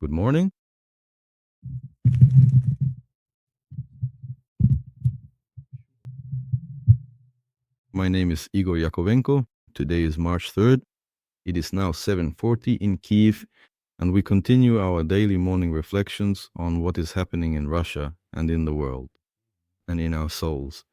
Good morning. My name is Igor Yakovenko. Today is March 3rd. It is now 7:40 in Kiev, and we continue our daily morning reflections on what is happening in Russia and in the world and in our souls.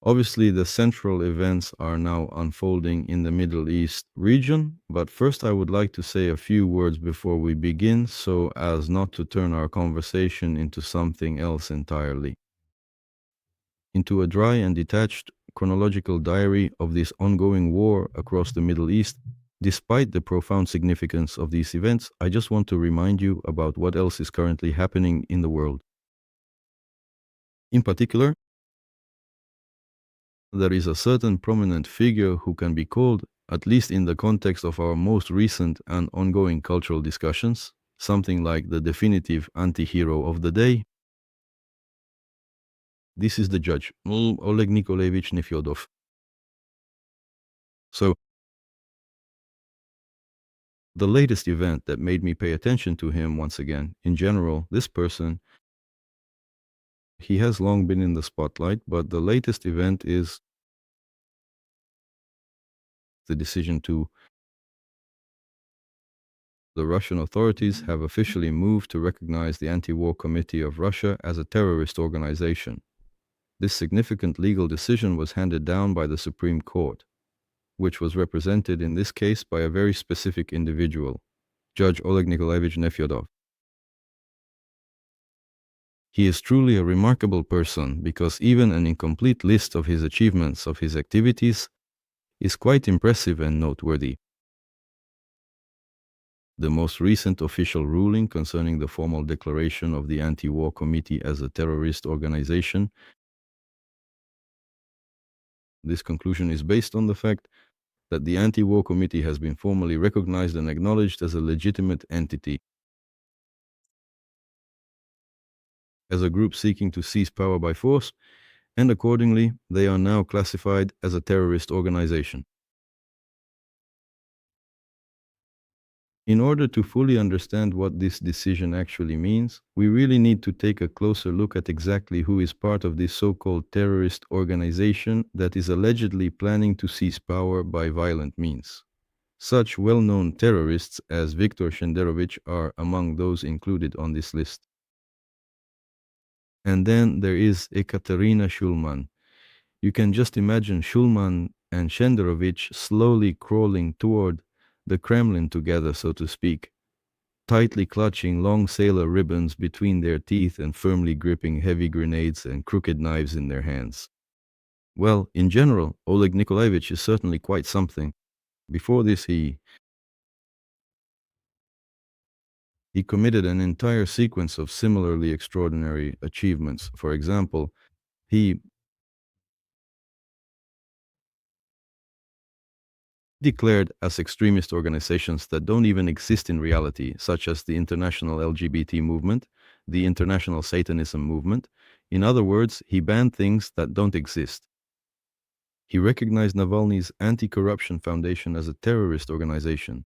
Obviously, the central events are now unfolding in the Middle East region, but first I would like to say a few words before we begin so as not to turn our conversation into something else entirely. Into a dry and detached chronological diary of this ongoing war across the Middle East. Despite the profound significance of these events, I just want to remind you about what else is currently happening in the world. In particular, there is a certain prominent figure who can be called, at least in the context of our most recent and ongoing cultural discussions, something like the definitive anti-hero of the day. This is the judge, Oleg Nikolaevich Nefyodov. So, the latest event that made me pay attention to him once again, in general, this person, he has long been in the spotlight, but the latest event is the decision to the Russian authorities have officially moved to recognize the Anti-War Committee of Russia as a terrorist organization. This significant legal decision was handed down by the Supreme Court, which was represented in this case by a very specific individual, Judge Oleg Nikolaevich Nefyodov. He is truly a remarkable person because even an incomplete list of his achievements, of his activities, is quite impressive and noteworthy. The most recent official ruling concerning the formal declaration of the Anti-War Committee as a terrorist organization. This conclusion is based on the fact that the Anti-War Committee has been formally recognized and acknowledged as a legitimate entity, as a group seeking to seize power by force, and accordingly, they are now classified as a terrorist organization. In order to fully understand what this decision actually means, we really need to take a closer look at exactly who is part of this so-called terrorist organization that is allegedly planning to seize power by violent means. Such well-known terrorists as Viktor Shenderovich are among those included on this list. And then there is Ekaterina Shulman. You can just imagine Shulman and Shenderovich slowly crawling toward the Kremlin together, so to speak, tightly clutching long sailor ribbons between their teeth and firmly gripping heavy grenades and crooked knives in their hands. Well, in general, Oleg Nikolaevich is certainly quite something. Before this, he committed an entire sequence of similarly extraordinary achievements. For example, he declared as extremist organizations that don't even exist in reality, such as the international LGBT movement, the international Satanism movement. In other words, he banned things that don't exist. He recognized Navalny's Anti-Corruption Foundation as a terrorist organization.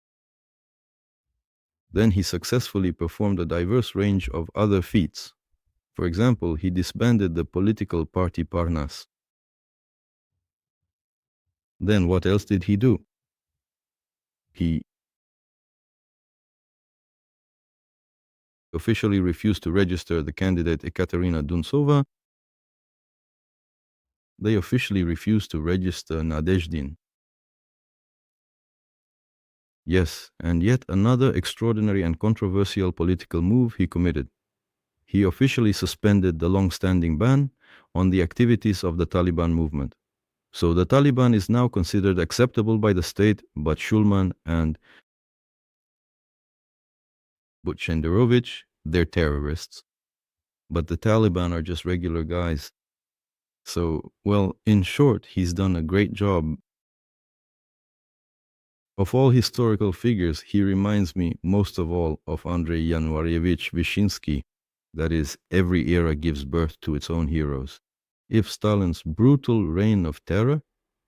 Then he successfully performed a diverse range of other feats. For example, he disbanded the political party Parnas. Then what else did he do? He officially refused to register the candidate Ekaterina Duntsova. They officially refused to register Nadezhdin. Yes, and yet another extraordinary and controversial political move he committed. He officially suspended the long-standing ban on the activities of the Taliban movement. So the Taliban is now considered acceptable by the state, but Shulman and Shenderovich, they're terrorists. But the Taliban are just regular guys. So, well, in short, he's done a great job. Of all historical figures, he reminds me most of all of Andrei Yanuaryevich Vyshinsky. That is, every era gives birth to its own heroes. If Stalin's brutal reign of terror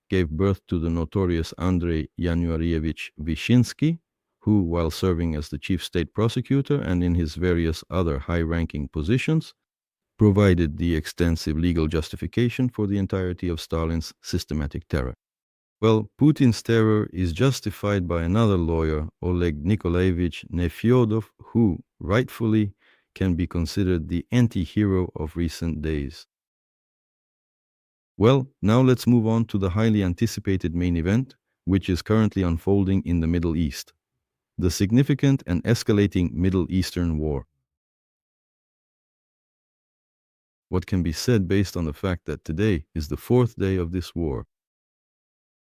gave birth to the notorious Andrei Yanuaryevich Vyshinsky, who, while serving as the chief state prosecutor and in his various other high-ranking positions, provided the extensive legal justification for the entirety of Stalin's systematic terror. Well, Putin's terror is justified by another lawyer, Oleg Nikolaevich Nefyodov, who, rightfully, can be considered the anti-hero of recent days. Well, now let's move on to the highly anticipated main event, which is currently unfolding in the Middle East, the significant and escalating Middle Eastern war. What can be said based on the fact that today is the fourth day of this war?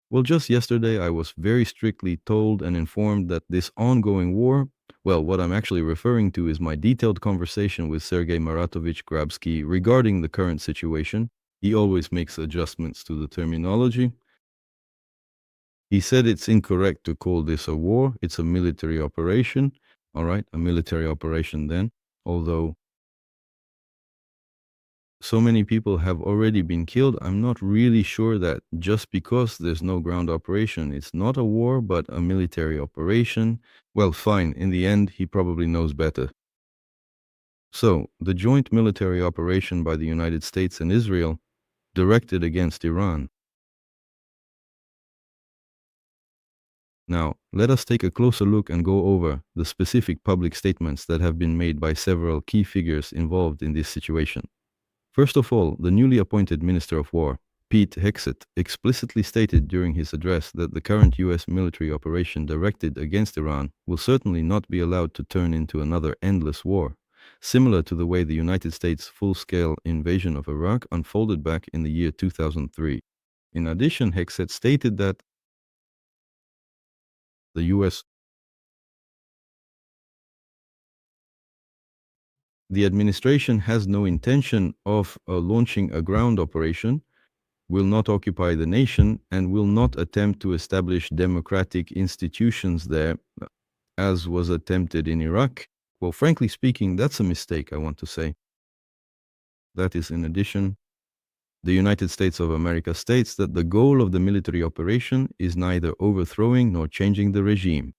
Well, just yesterday I was very strictly told and informed that this ongoing war, well, what I'm actually referring to is my detailed conversation with Sergei Maratovich Grabsky regarding the current situation. He always makes adjustments to the terminology. He said it's incorrect to call this a war, it's a military operation. All right, a military operation then, although so many people have already been killed, I'm not really sure that just because there's no ground operation, it's not a war, but a military operation. Well, fine, in the end, he probably knows better. So, the joint military operation by the United States and Israel, directed against Iran. Now, let us take a closer look and go over the specific public statements that have been made by several key figures involved in this situation. First of all, the newly appointed Minister of War, Pete Hegseth, explicitly stated during his address that the current U.S. military operation directed against Iran will certainly not be allowed to turn into another endless war, similar to the way the United States' full-scale invasion of Iraq unfolded back in the year 2003. In addition, Hegseth stated that the U.S. The administration has no intention of launching a ground operation, will not occupy the nation, and will not attempt to establish democratic institutions there, as was attempted in Iraq. Well, frankly speaking, that's a mistake, I want to say. That is, in addition, the United States of America states that the goal of the military operation is neither overthrowing nor changing the regime.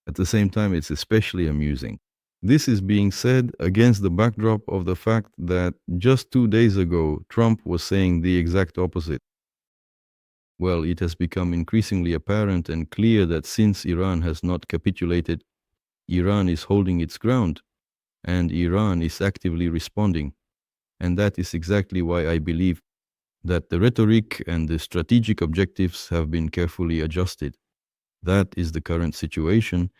At the same time, it's especially amusing. This is being said against the backdrop of the fact that just 2 days ago, Trump was saying the exact opposite. Well, it has become increasingly apparent and clear that since Iran has not capitulated, Iran is holding its ground, and Iran is actively responding. And that is exactly why I believe that the rhetoric and the strategic objectives have been carefully adjusted. That is the current situation.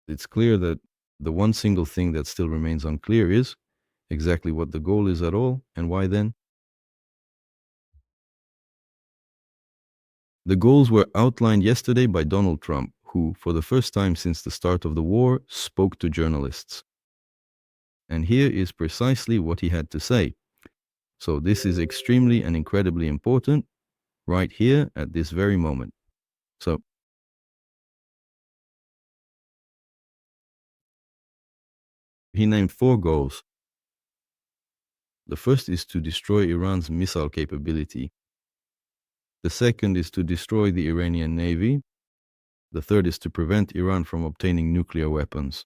It's clear that the one single thing that still remains unclear is exactly what the goal is at all, and why then. The goals were outlined yesterday by Donald Trump, who, for the first time since the start of the war, spoke to journalists. And here is precisely what he had to say. So this is extremely and incredibly important, right here at this very moment. So, he named 4 goals. The first is to destroy Iran's missile capability. The second is to destroy the Iranian Navy. The third is to prevent Iran from obtaining nuclear weapons.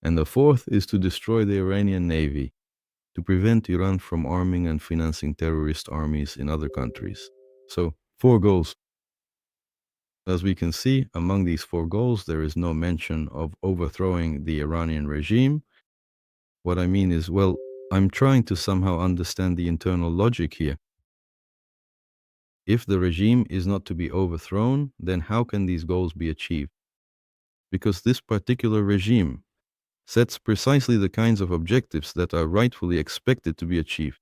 And the fourth is to destroy the Iranian Navy, to prevent Iran from arming and financing terrorist armies in other countries. So, 4 goals. As we can see, among these 4 goals, there is no mention of overthrowing the Iranian regime. What I mean is, well, I'm trying to somehow understand the internal logic here. If the regime is not to be overthrown, then how can these goals be achieved? Because this particular regime sets precisely the kinds of objectives that are rightfully expected to be achieved.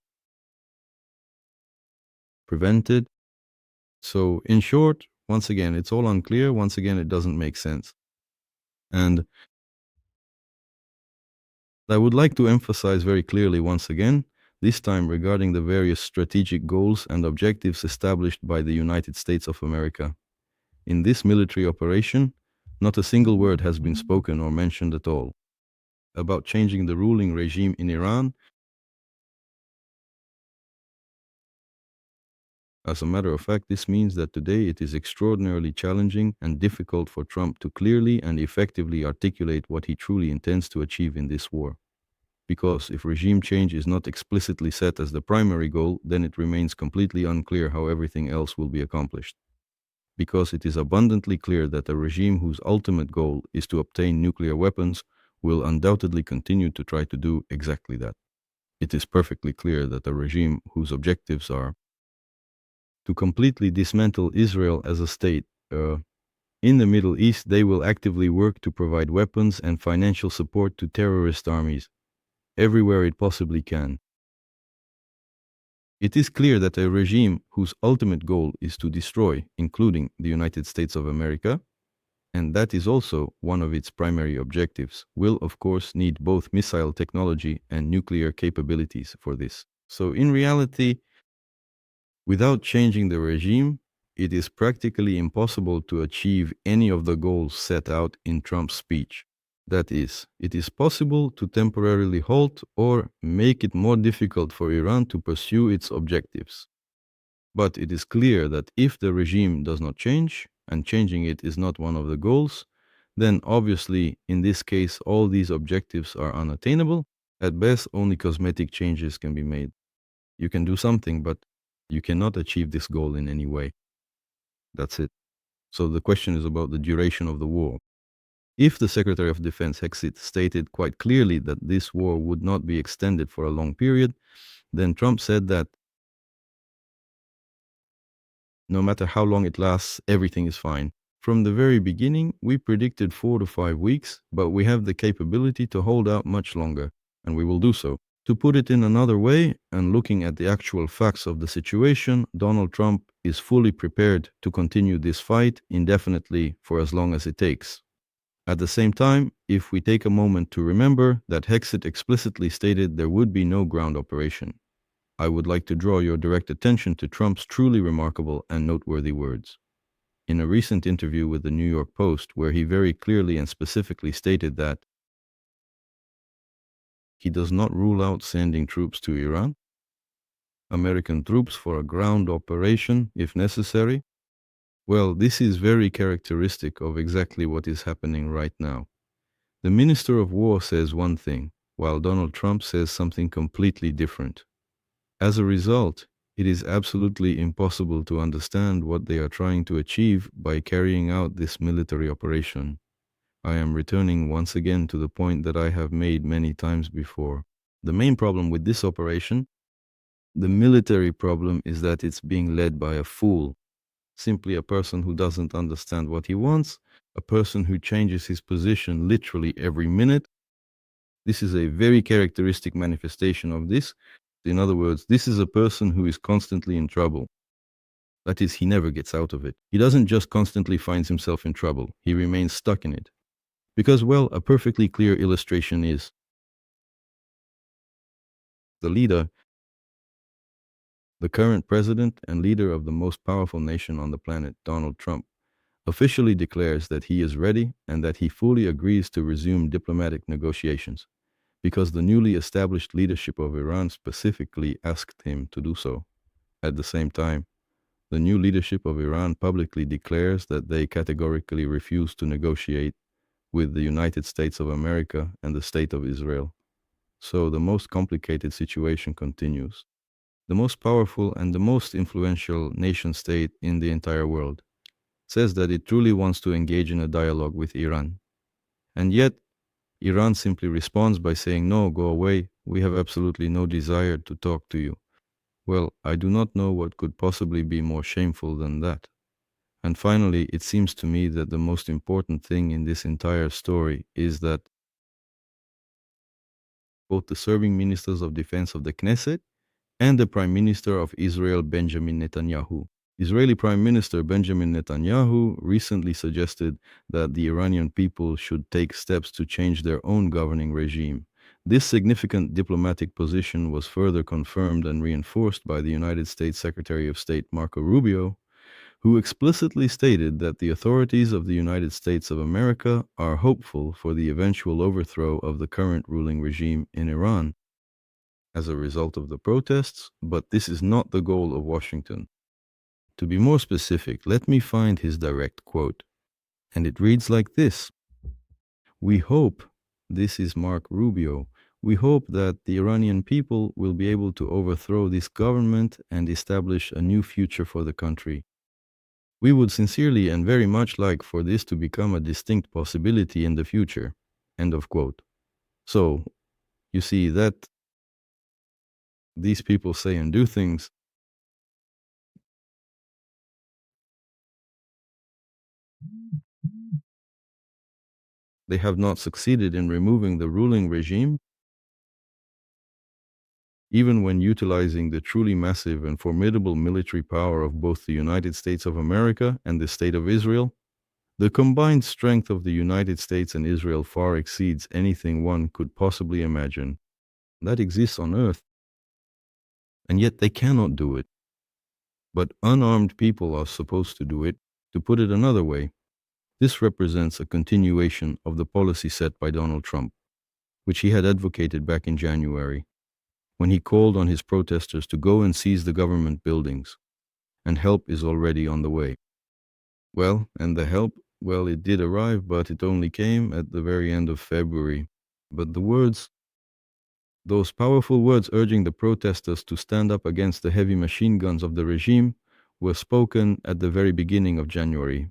Prevented. So, in short, once again, it's all unclear. Once again, it doesn't make sense. And I would like to emphasize very clearly once again, this time regarding the various strategic goals and objectives established by the United States of America. In this military operation, not a single word has been spoken or mentioned at all about changing the ruling regime in Iran. As a matter of fact, this means that today it is extraordinarily challenging and difficult for Trump to clearly and effectively articulate what he truly intends to achieve in this war. Because if regime change is not explicitly set as the primary goal, then it remains completely unclear how everything else will be accomplished. Because it is abundantly clear that a regime whose ultimate goal is to obtain nuclear weapons will undoubtedly continue to try to do exactly that. It is perfectly clear that a regime whose objectives are to completely dismantle Israel as a state. In the Middle East, they will actively work to provide weapons and financial support to terrorist armies everywhere it possibly can. It is clear that a regime whose ultimate goal is to destroy, including the United States of America, and that is also one of its primary objectives, will of course need both missile technology and nuclear capabilities for this. So in reality, without changing the regime, it is practically impossible to achieve any of the goals set out in Trump's speech. That is, it is possible to temporarily halt or make it more difficult for Iran to pursue its objectives. But it is clear that if the regime does not change, and changing it is not one of the goals, then obviously, in this case, all these objectives are unattainable. At best, only cosmetic changes can be made. You can do something, but you cannot achieve this goal in any way. That's it. So the question is about the duration of the war. If the Secretary of Defense Hexit stated quite clearly that this war would not be extended for a long period, then Trump said that no matter how long it lasts, everything is fine. From the very beginning, we predicted 4 to 5 weeks, but we have the capability to hold out much longer, and we will do so. To put it in another way, and looking at the actual facts of the situation, Donald Trump is fully prepared to continue this fight indefinitely for as long as it takes. At the same time, if we take a moment to remember that Hexit explicitly stated there would be no ground operation, I would like to draw your direct attention to Trump's truly remarkable and noteworthy words. In a recent interview with the New York Post, where he very clearly and specifically stated that he does not rule out sending troops to Iran, American troops for a ground operation if necessary. Well, this is very characteristic of exactly what is happening right now. The Minister of War says one thing, while Donald Trump says something completely different. As a result, it is absolutely impossible to understand what they are trying to achieve by carrying out this military operation. I am returning once again to the point that I have made many times before. The main problem with this operation, the military problem, is that it's being led by a fool. Simply a person who doesn't understand what he wants, a person who changes his position literally every minute. This is a very characteristic manifestation of this. In other words, this is a person who is constantly in trouble. That is, he never gets out of it. He doesn't just constantly finds himself in trouble. He remains stuck in it. Because, well, a perfectly clear illustration is the leader, the current president and leader of the most powerful nation on the planet, Donald Trump, officially declares that he is ready and that he fully agrees to resume diplomatic negotiations, because the newly established leadership of Iran specifically asked him to do so. At the same time, the new leadership of Iran publicly declares that they categorically refuse to negotiate with the United States of America and the State of Israel. So the most complicated situation continues. The most powerful and the most influential nation state in the entire world says that it truly wants to engage in a dialogue with Iran. And yet, Iran simply responds by saying, "No, go away. We have absolutely no desire to talk to you." Well, I do not know what could possibly be more shameful than that. And finally, it seems to me that the most important thing in this entire story is that both the serving ministers of defense of the Knesset and the Prime Minister of Israel, Benjamin Netanyahu. Israeli Prime Minister Benjamin Netanyahu recently suggested that the Iranian people should take steps to change their own governing regime. This significant diplomatic position was further confirmed and reinforced by the United States Secretary of State Marco Rubio, who explicitly stated that the authorities of the United States of America are hopeful for the eventual overthrow of the current ruling regime in Iran as a result of the protests, but this is not the goal of Washington. To be more specific, let me find his direct quote. And it reads like this: "We hope," this is Mark Rubio, "we hope that the Iranian people will be able to overthrow this government and establish a new future for the country. We would sincerely and very much like for this to become a distinct possibility in the future." End of quote. So, you see that these people say and do things. They have not succeeded in removing the ruling regime, even when utilizing the truly massive and formidable military power of both the United States of America and the State of Israel. The combined strength of the United States and Israel far exceeds anything one could possibly imagine. That exists on Earth, and yet they cannot do it. But unarmed people are supposed to do it. To put it another way, this represents a continuation of the policy set by Donald Trump, which he had advocated back in January, when he called on his protesters to go and seize the government buildings, and help is already on the way. Well, and the help, well, it did arrive, but it only came at the very end of February. But the words, those powerful words urging the protesters to stand up against the heavy machine guns of the regime, were spoken at the very beginning of January.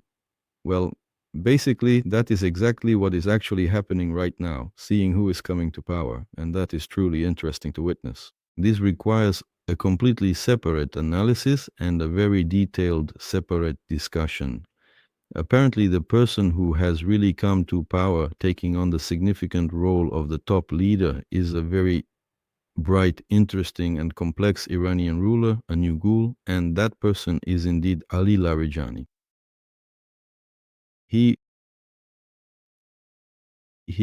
Well, basically, that is exactly what is actually happening right now, seeing who is coming to power, and that is truly interesting to witness. This requires a completely separate analysis and a very detailed separate discussion. Apparently, the person who has really come to power, taking on the significant role of the top leader, is a very bright, interesting, and complex Iranian ruler, a new ghoul, and that person is indeed Ali Larijani. He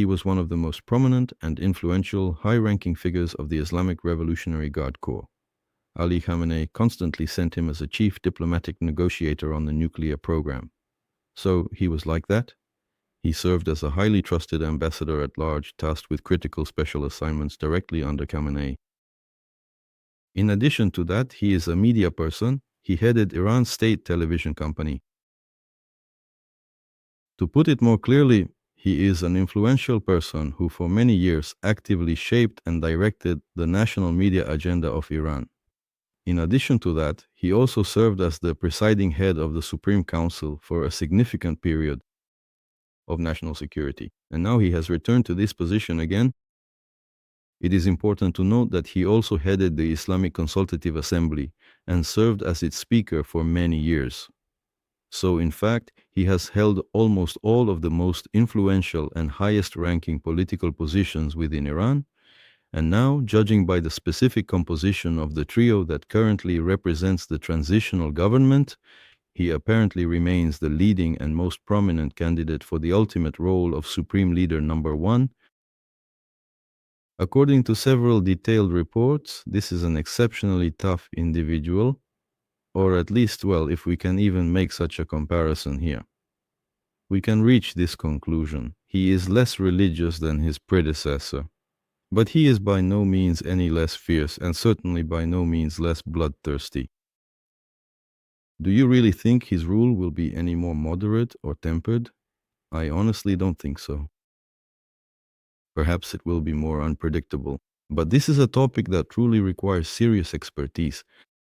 was one of the most prominent and influential high-ranking figures of the Islamic Revolutionary Guard Corps. Ali Khamenei constantly sent him as a chief diplomatic negotiator on the nuclear program. So he was like that. He served as a highly trusted ambassador at large, tasked with critical special assignments directly under Khamenei. In addition to that, he is a media person. He headed Iran's state television company. To put it more clearly, he is an influential person who for many years actively shaped and directed the national media agenda of Iran. In addition to that, he also served as the presiding head of the Supreme Council for a significant period of national security. And now he has returned to this position again. It is important to note that he also headed the Islamic Consultative Assembly and served as its speaker for many years. So, in fact, he has held almost all of the most influential and highest-ranking political positions within Iran, and now, judging by the specific composition of the trio that currently represents the transitional government, he apparently remains the leading and most prominent candidate for the ultimate role of Supreme Leader number 1. According to several detailed reports, this is an exceptionally tough individual, or at least, well, if we can even make such a comparison here. We can reach this conclusion. He is less religious than his predecessor, but he is by no means any less fierce and certainly by no means less bloodthirsty. Do you really think his rule will be any more moderate or tempered? I honestly don't think so. Perhaps it will be more unpredictable. But this is a topic that truly requires serious expertise,